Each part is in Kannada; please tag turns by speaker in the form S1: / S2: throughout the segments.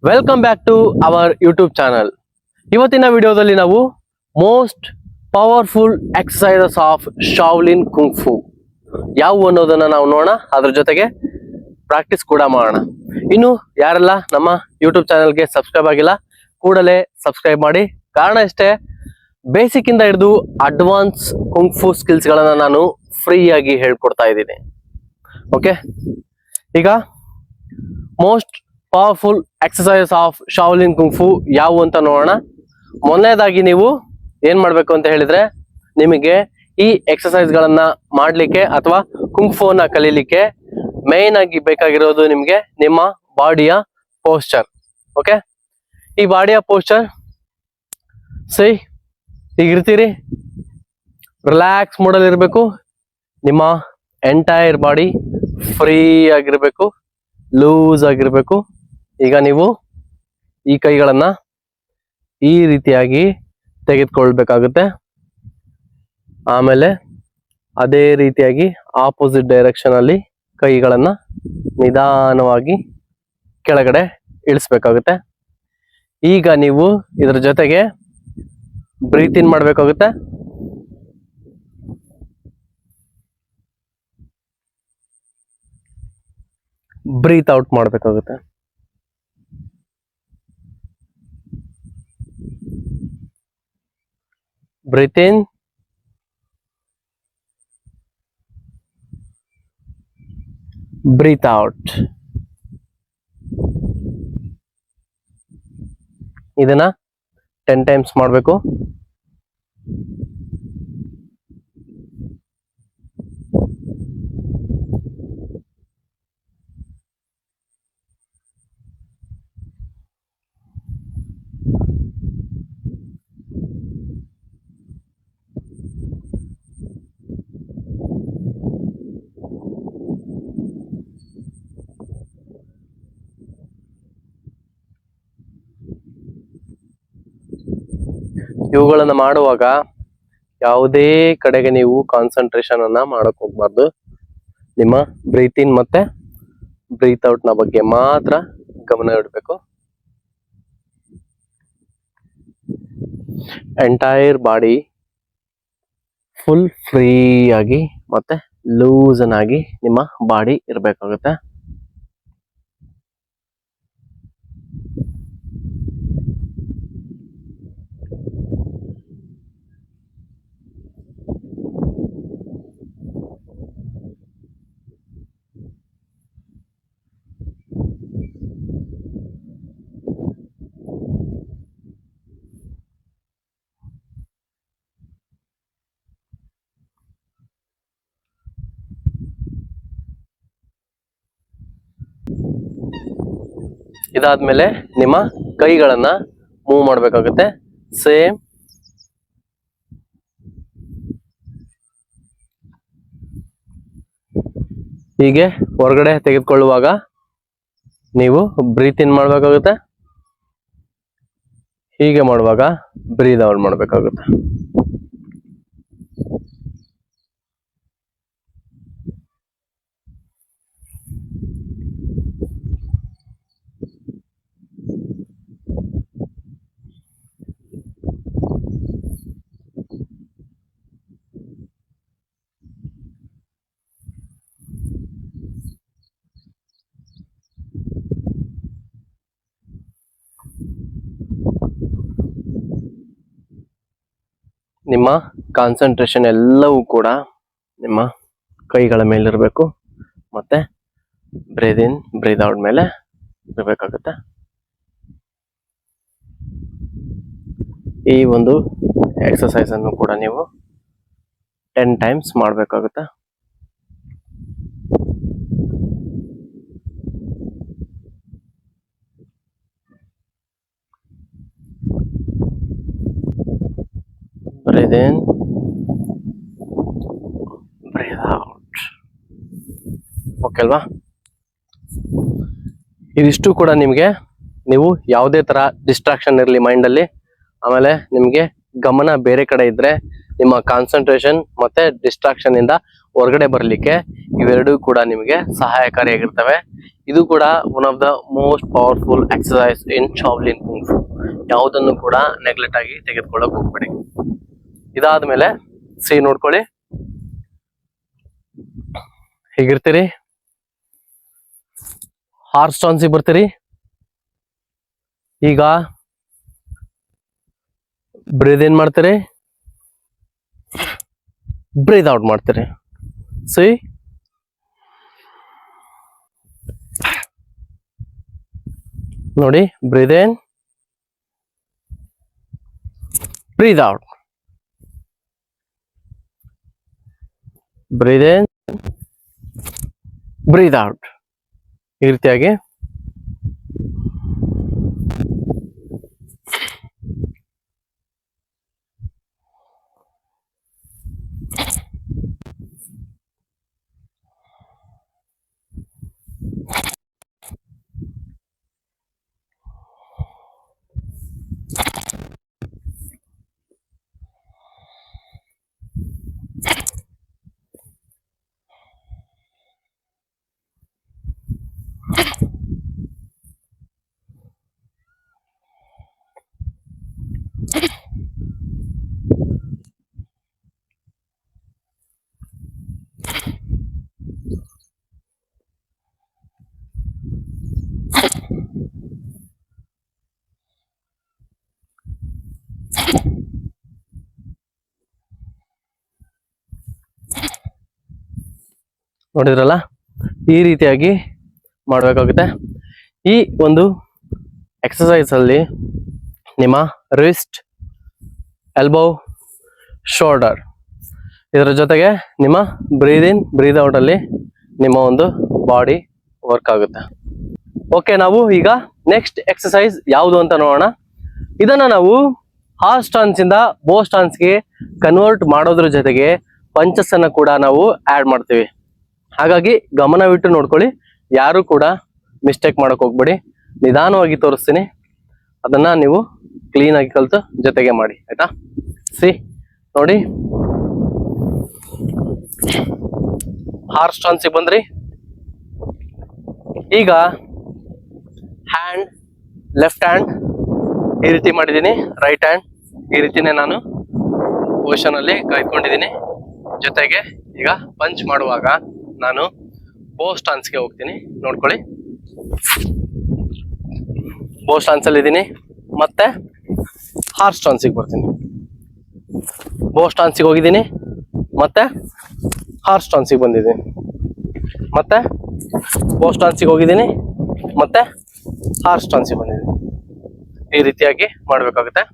S1: Welcome back to our YouTube channel. ಇವತ್ತಿನ ವಿಡಿಯೋದಲ್ಲಿ ನಾವು most powerful exercises of Shaolin kung fu ಯಾವುವು ಅನ್ನೋದನ್ನ ನಾವು ನೋಡೋಣ. ಅದ್ರ ಜೊತೆಗೆ ಪ್ರಾಕ್ಟೀಸ್ ಕೂಡ ಮಾಡೋಣ. ಇನ್ನು ಯಾರೆಲ್ಲ ನಮ್ಮ ಯೂಟ್ಯೂಬ್ ಚಾನಲ್ಗೆ ಸಬ್ಸ್ಕ್ರೈಬ್ ಆಗಿಲ್ಲ, ಕೂಡಲೇ ಸಬ್ಸ್ಕ್ರೈಬ್ ಮಾಡಿ. ಕಾರಣ ಇಷ್ಟೇ, ಬೇಸಿಕ್ ಇಂದ ಹಿಡಿದು ಅಡ್ವಾನ್ಸ್ ಕುಂಗ್-ಫು ಸ್ಕಿಲ್ಸ್ ಗಳನ್ನ ನಾನು ಫ್ರೀ ಆಗಿ ಹೇಳ್ಕೊಡ್ತಾ ಇದ್ದೀನಿ. ಓಕೆ, ಈಗ most powerful exercise of Shaolin kung fu ಯಾವುವು ಅಂತ ನೋಡೋಣ. ಮೊದಲನೇದಾಗಿ ನೀವು ಏನ್ ಮಾಡ್ಬೇಕು ಅಂತ ಹೇಳಿದ್ರೆ, ನಿಮಗೆ ಈ ಎಕ್ಸಸೈಸ್ ಗಳನ್ನ ಮಾಡ್ಲಿಕ್ಕೆ ಅಥವಾ ಕುಂಗ್-ಫು ನ ಕಲೀಲಿಕ್ಕೆ ಮೇನ್ ಆಗಿ ಬೇಕಾಗಿರೋದು ನಿಮ್ಗೆ ನಿಮ್ಮ ಬಾಡಿಯ ಪೋಸ್ಚರ್. ಓಕೆ, ಈ ಬಾಡಿಯ ಪೋಸ್ಚರ್ ಹೀಗಿರ್ತೀರಿ, ರಿಲ್ಯಾಕ್ಸ್ ಮೋಡಲ್ಲಿ ಇರಬೇಕು. ನಿಮ್ಮ ಎಂಟೈರ್ ಬಾಡಿ ಫ್ರೀ ಆಗಿರ್ಬೇಕು, ಲೂಸ್ ಆಗಿರ್ಬೇಕು. ಈಗ ನೀವು ಈ ಕೈಗಳನ್ನ ಈ ರೀತಿಯಾಗಿ ತೆಗೆದುಕೊಳ್ಬೇಕಾಗುತ್ತೆ. ಆಮೇಲೆ ಅದೇ ರೀತಿಯಾಗಿ ಆಪೋಸಿಟ್ ಡೈರೆಕ್ಷನ್ ಅಲ್ಲಿ ಕೈಗಳನ್ನ ನಿಧಾನವಾಗಿ ಕೆಳಗಡೆ ಇಳಿಸ್ಬೇಕಾಗುತ್ತೆ. ಈಗ ನೀವು ಇದ್ರ ಜೊತೆಗೆ ಬ್ರೀತ್ ಇನ್ ಮಾಡ್ಬೇಕಾಗುತ್ತೆ, ಬ್ರೀತ್ ಔಟ್ ಮಾಡ್ಬೇಕಾಗುತ್ತೆ. ಬ್ರೀತ್ ಇನ್, ಬ್ರೀತ್ ಔಟ್. ಇದನ್ನ 10 ಟೈಮ್ಸ್ ಮಾಡಬೇಕು. ಇವುಗಳನ್ನ ಮಾಡುವಾಗ ಯಾವುದೇ ಕಡೆಗೆ ನೀವು ಕಾನ್ಸಂಟ್ರೇಷನ್ ಅನ್ನ ಮಾಡಕ್ ಹೋಗ್ಬಾರ್ದು. ನಿಮ್ಮ ಬ್ರೀತ್ ಇನ್ ಮತ್ತೆ ಬ್ರೀತ್ ಔಟ್ ನ ಬಗ್ಗೆ ಮಾತ್ರ ಗಮನ ಇಡಬೇಕು. ಎಂಟೈರ್ ಬಾಡಿ ಫುಲ್ ಫ್ರೀ ಆಗಿ ಮತ್ತೆ ಲೂಸನ್ ಆಗಿ ನಿಮ್ಮ ಬಾಡಿ ಇರಬೇಕಾಗುತ್ತೆ. ಇದಾದ್ಮೇಲೆ ನಿಮ್ಮ ಕೈಗಳನ್ನ ಮೂವ್ ಮಾಡ್ಬೇಕಾಗುತ್ತೆ. ಸೇಮ್ ಹೀಗೆ ಹೊರಗಡೆ ತೆಗೆದುಕೊಳ್ಳುವಾಗ ನೀವು ಬ್ರೀತ್ ಇನ್ ಮಾಡ್ಬೇಕಾಗುತ್ತೆ, ಹೀಗೆ ಮಾಡುವಾಗ ಬ್ರೀತ್ ಔಟ್ ಮಾಡ್ಬೇಕಾಗುತ್ತೆ. ನಿಮ್ಮ ಕಾನ್ಸಂಟ್ರೇಷನ್ ಎಲ್ಲವೂ ಕೂಡ ನಿಮ್ಮ ಕೈಗಳ ಮೇಲಿರಬೇಕು, ಮತ್ತೆ ಬ್ರೀತ್ ಇನ್ ಬ್ರೀತ್ ಔಟ್ ಮೇಲೆ ಇರಬೇಕಾಗುತ್ತೆ. ಈ ಒಂದು ಎಕ್ಸಸೈಸ್ ಅನ್ನು ಕೂಡ ನೀವು 10 ಟೈಮ್ಸ್ ಮಾಡಬೇಕಾಗುತ್ತೆ. Breathe in, ಓಕೆ ಅಲ್ವಾ? ಇದಿಷ್ಟು ಕೂಡ ನಿಮಗೆ ನೀವು ಯಾವುದೇ ತರ ಡಿಸ್ಟ್ರಾಕ್ಷನ್ ಇರಲಿ ಮೈಂಡಲ್ಲಿ, ಆಮೇಲೆ ನಿಮಗೆ ಗಮನ ಬೇರೆ ಕಡೆ ಇದ್ರೆ ನಿಮ್ಮ ಕಾನ್ಸಂಟ್ರೇಷನ್ ಮತ್ತೆ ಡಿಸ್ಟ್ರಾಕ್ಷನ್ ಇಂದ ಹೊರಗಡೆ ಬರಲಿಕ್ಕೆ ಇವೆರಡೂ ಕೂಡ ನಿಮಗೆ ಸಹಾಯಕಾರಿಯಾಗಿರ್ತವೆ. ಇದು ಕೂಡ one of the most powerful exercise in Shaolin kung fu. ಯಾವುದನ್ನು ಕೂಡ ನೆಗ್ಲೆಕ್ಟ್ ಆಗಿ ತೆಗೆದುಕೊಳ್ಳಕ್ ಹೋಗ್ಬೇಡಿ. ಇದಾದ್ಮೇಲೆ ನೋಡ್ಕೊಳ್ಳಿ, ಹೀಗಿರ್ತೀರಿ, ಹಾರ್ಸ್ ಸ್ಟಾನ್ಸಿಗೆ ಬರ್ತೀರಿ. ಈಗ ಬ್ರೀದ್ ಇನ್ ಮಾಡ್ತೀರಿ, ಬ್ರೀದ್ ಔಟ್ ಮಾಡ್ತೀರಿ. ನೋಡಿ, ಬ್ರೀದ್ ಇನ್, ಬ್ರೀದ್ ಔಟ್, ಬ್ರೀದ್ ಇನ್, ಬ್ರೀದ್ ಔಟ್. ಈ ರೀತಿಯಾಗಿ ನೋಡಿದ್ರಲ್ಲ, ಈ ರೀತಿಯಾಗಿ ಮಾಡಬೇಕಾಗುತ್ತೆ. ಈ ಒಂದು ಎಕ್ಸಸೈಸ್ ಅಲ್ಲಿ ನಿಮ್ಮ ರಿಸ್ಟ್, ಎಲ್ಬೋ, ಶೋಲ್ಡರ್, ಇದರ ಜೊತೆಗೆ ನಿಮ್ಮ ಬ್ರೀದ್ ಇನ್ ಬ್ರೀದ್ ಔಟ್ ಅಲ್ಲಿ ನಿಮ್ಮ ಒಂದು ಬಾಡಿ ವರ್ಕ್ ಆಗುತ್ತೆ. ಓಕೆ, ನಾವು ಈಗ ನೆಕ್ಸ್ಟ್ ಎಕ್ಸಸೈಸ್ ಯಾವುದು ಅಂತ ನೋಡೋಣ. ಇದನ್ನ ನಾವು ಹಾರ್ಸ್ ಸ್ಟಾನ್ಸ್ ಇಂದ ಬೋ ಸ್ಟಾನ್ಸ್ಗೆ ಕನ್ವರ್ಟ್ ಮಾಡೋದ್ರ ಜೊತೆಗೆ ಪಂಚಸ್ ಅನ್ನ ಕೂಡ ನಾವು ಆಡ್ ಮಾಡ್ತೀವಿ. ಹಾಗಾಗಿ ಗಮನವಿಟ್ಟು ನೋಡ್ಕೊಳ್ಳಿ, ಯಾರು ಕೂಡ ಮಿಸ್ಟೇಕ್ ಮಾಡಕ್ ಹೋಗ್ಬೇಡಿ. ನಿಧಾನವಾಗಿ ತೋರಿಸ್ತೀನಿ, ಅದನ್ನ ನೀವು ಕ್ಲೀನ್ ಆಗಿ ಕಲ್ತು ಜೊತೆಗೆ ಮಾಡಿ, ಆಯ್ತಾ? ನೋಡಿ, ಹಾರ್ಸ್ ಸ್ಟಾನ್ಸಿಗೆ ಬಂದ್ರಿ. ಈಗ ಹ್ಯಾಂಡ್, ಲೆಫ್ಟ್ ಹ್ಯಾಂಡ್ ಈ ರೀತಿ ಮಾಡಿದ್ದೀನಿ, ರೈಟ್ ಹ್ಯಾಂಡ್ ಈ ರೀತಿನೇ ನಾನು ಪೊಸಿಷನ್ ಅಲ್ಲಿ ಕಾಯ್ಕೊಂಡಿದ್ದೀನಿ. ಜೊತೆಗೆ ಈಗ ಪಂಚ್ ಮಾಡುವಾಗ ನಾನು ಬೋ ಸ್ಟಾನ್ಸ್ಗೆ ಹೋಗ್ತೀನಿ. ನೋಡ್ಕೊಳ್ಳಿ, ಬೋ ಸ್ಟಾನ್ಸ್ ಅಲ್ಲಿ ಇದ್ದೀನಿ, ಮತ್ತೆ ಹಾರ್ಸ್ ಸ್ಟಾನ್ಸಿಗೆ ಬರ್ತೀನಿ. ಬೋ ಸ್ಟಾನ್ಸಿಗೆ ಹೋಗಿದ್ದೀನಿ, ಮತ್ತೆ ಹಾರ್ಸ್ ಸ್ಟಾನ್ಸಿಗೆ ಬಂದಿದ್ದೀನಿ, ಮತ್ತೆ ಬೋ ಸ್ಟಾನ್ಸಿಗೆ ಹೋಗಿದ್ದೀನಿ, ಮತ್ತೆ ಹಾರ್ಸ್ ಸ್ಟಾನ್ಸಿಗೆ ಬಂದಿದ್ದೀನಿ. ಈ ರೀತಿಯಾಗಿ ಮಾಡ್ಬೇಕಾಗುತ್ತೆ.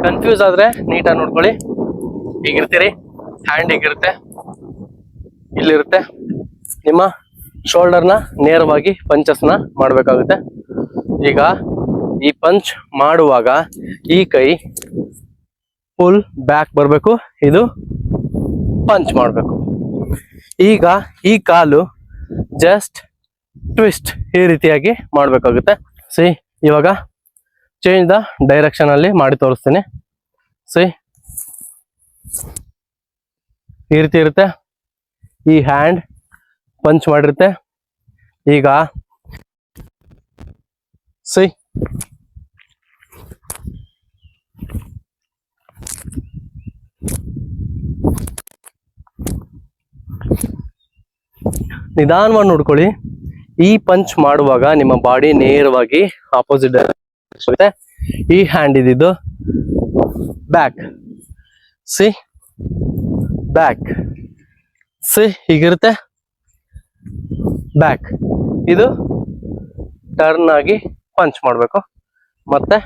S1: ಕನ್ಫ್ಯೂಸ್ ಆದ್ರೆ ನೀಟಾಗಿ ನೋಡ್ಕೊಳ್ಳಿ. ಹೀಗಿರ್ತೀರಿ, ಹ್ಯಾಂಡ್ ಹೀಗಿರುತ್ತೆ, ಇಲ್ಲಿರುತ್ತೆ. ನಿಮ್ಮ ಶೋಲ್ಡರ್ನ ನೇರವಾಗಿ ಪಂಚಸ್ನ ಮಾಡ್ಬೇಕಾಗುತ್ತೆ. ಈಗ ಈ ಪಂಚ್ ಮಾಡುವಾಗ ಈ ಕೈ ಫುಲ್ ಬ್ಯಾಕ್ ಬರಬೇಕು, ಇದು ಪಂಚ್ ಮಾಡಬೇಕು. ಈಗ ಈ ಕಾಲು ಜಸ್ಟ್ ಟ್ವಿಸ್ಟ್ ಈ ರೀತಿಯಾಗಿ ಮಾಡ್ಬೇಕಾಗುತ್ತೆ. ಇವಾಗ ಚೇಂಜ್ ದ ಡೈರೆಕ್ಷನ್ ಅಲ್ಲಿ ಮಾಡಿ ತೋರಿಸ್ತೀನಿ. ಈ ರೀತಿ ಇರುತ್ತೆ, ಈ ಹ್ಯಾಂಡ್ ಪಂಚ್ ಮಾಡಿರುತ್ತೆ. ಈಗ ನಿಧಾನವಾಗಿ ನೋಡ್ಕೊಳ್ಳಿ. ಈ ಪಂಚ್ ಮಾಡುವಾಗ ನಿಮ್ಮ ಬಾಡಿ ನೇರವಾಗಿ ಆಪೋಸಿಟ್ ಆಗುತ್ತೆ. ಈ ಹ್ಯಾಂಡ್ ಇದ್ದಿದ್ದು ಬ್ಯಾಕ್, ಬ್ಯಾಕ್, ಹೀಗಿರುತ್ತೆ. ಬ್ಯಾಕ್ ಇದು ಟರ್ನ್ ಆಗಿ ಪಂಚ್ ಮಾಡಬೇಕು, ಮತ್ತೆ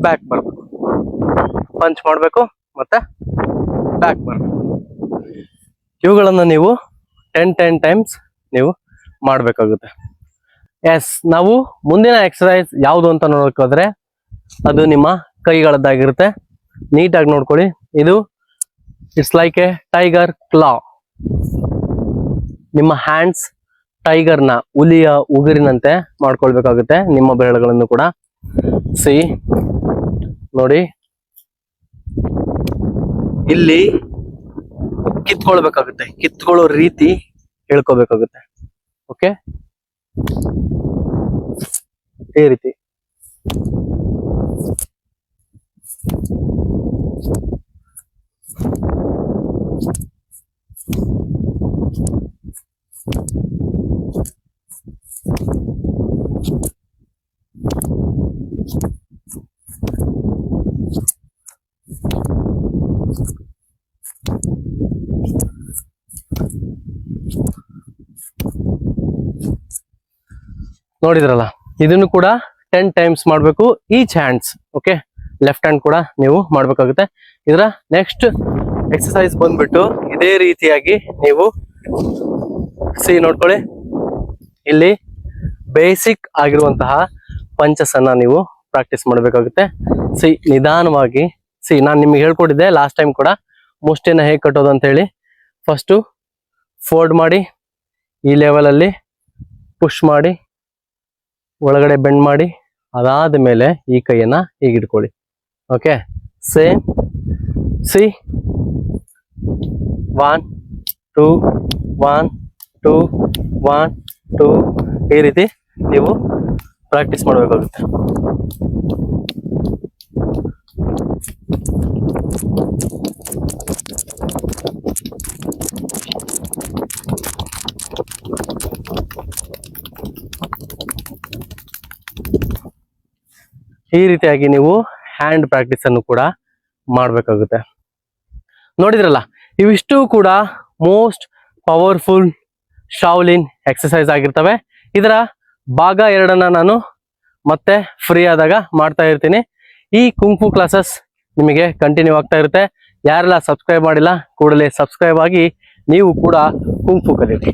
S1: ಬ್ಯಾಕ್ ಬರಬೇಕು, ಪಂಚ್ ಮಾಡಬೇಕು, ಮತ್ತೆ ಬ್ಯಾಕ್ ಬರಬೇಕು. ಇವುಗಳನ್ನ ನೀವು 10 ಟೈಮ್ಸ್ ನೀವು ಮಾಡಬೇಕಾಗುತ್ತೆ. ಎಸ್, ನಾವು ಮುಂದಿನ ಎಕ್ಸಸೈಸ್ ಯಾವುದು ಅಂತ ನೋಡೋಕೋದ್ರೆ ಅದು ನಿಮ್ಮ ಕೈಗಳದ್ದಾಗಿರುತ್ತೆ. ನೀಟಾಗಿ ನೋಡ್ಕೊಳ್ಳಿ. ಇದು ಇಟ್ಸ್ ಲೈಕ್ ಎ ಟೈಗರ್ ಕ್ಲಾ. ನಿಮ್ಮ ಹ್ಯಾಂಡ್ಸ್ ಟೈಗರ್ನ, ಹುಲಿಯ ಉಗುರಿನಂತೆ ಮಾಡ್ಕೊಳ್ಬೇಕಾಗುತ್ತೆ ನಿಮ್ಮ ಬೆರಳುಗಳನ್ನು ಕೂಡ. ಸಿ ನೋಡಿ, ಇಲ್ಲಿ ಕಿತ್ಕೊಳ್ಬೇಕಾಗುತ್ತೆ, ಕಿತ್ಕೊಳ್ಳೋ ರೀತಿ ಹೇಳ್ಕೋಬೇಕಾಗುತ್ತೆ. ಓಕೆ, ಈ ರೀತಿ. ನೋಡಿದ್ರಲ್ಲ, ಇದನ್ನು ಕೂಡ 10 ಟೈಮ್ಸ್ ಮಾಡಬೇಕು each hands. Okay, left hand ಕೂಡ ನೀವು ಮಾಡ್ಬೇಕಾಗುತ್ತೆ. ಇದರ ನೆಕ್ಸ್ಟ್ ಎಕ್ಸಸೈಸ್ ಬಂದ್ಬಿಟ್ಟು ಇದೇ ರೀತಿಯಾಗಿ ನೀವು ನೋಡ್ಕೊಳ್ಳಿ. ಇಲ್ಲಿ ಬೇಸಿಕ್ ಆಗಿರುವಂತಹ ಪಂಚಸನ್ನ ನೀವು ಪ್ರಾಕ್ಟೀಸ್ ಮಾಡಬೇಕಾಗುತ್ತೆ. ನಿಧಾನವಾಗಿ. ನಾನು ನಿಮ್ಗೆ ಹೇಳ್ಕೊಟ್ಟಿದ್ದೆ ಲಾಸ್ಟ್ ಟೈಮ್ ಕೂಡ, ಮುಷ್ಟಿನ ಹೇಗೆ ಕಟ್ಟೋದು ಅಂತ ಹೇಳಿ. ಫಸ್ಟು ಫೋಲ್ಡ್ ಮಾಡಿ, ಈ ಲೆವೆಲಲ್ಲಿ ಪುಷ್ ಮಾಡಿ, ಒಳಗಡೆ ಬೆಂಡ್ ಮಾಡಿ, ಅದಾದ ಮೇಲೆ ಈ ಕೈಯನ್ನ ಹೀಗೆ ಇಟ್ಕೊಳ್ಳಿ. Okay, same. 1 2 1 2 1 2 ಈ ರೀತಿ ನೀವು ಪ್ರಾಕ್ಟೀಸ್ ಮಾಡಬೇಕಾಗುತ್ತೆ. ಈ ರೀತಿಯಾಗಿ ನೀವು ಹ್ಯಾಂಡ್ ಪ್ರಾಕ್ಟೀಸ್ ಅನ್ನು ಕೂಡ ಮಾಡಬೇಕಾಗುತ್ತೆ. ನೋಡಿದ್ರಲ್ಲ, ಇವಿಷ್ಟು ಕೂಡ ಮೋಸ್ಟ್ ಪವರ್ಫುಲ್ ಶಾವ್ಲಿನ್ ಎಕ್ಸಸೈಸ್ ಆಗಿರ್ತವೆ. ಇದರ ಭಾಗ 2 ನಾನು ಮತ್ತೆ ಫ್ರೀ ಆದಾಗ ಮಾಡ್ತಾ ಇರ್ತೀನಿ. ಈ ಕುಂಫು ಕ್ಲಾಸಸ್ ನಿಮಗೆ ಕಂಟಿನ್ಯೂ ಆಗ್ತಾ ಇರುತ್ತೆ. ಯಾರೆಲ್ಲ ಸಬ್ಸ್ಕ್ರೈಬ್ ಮಾಡಿಲ್ಲ, ಕೂಡಲೇ ಸಬ್ಸ್ಕ್ರೈಬ್ ಆಗಿ ನೀವು ಕೂಡ ಕುಂಫು ಕಲೀರಿ.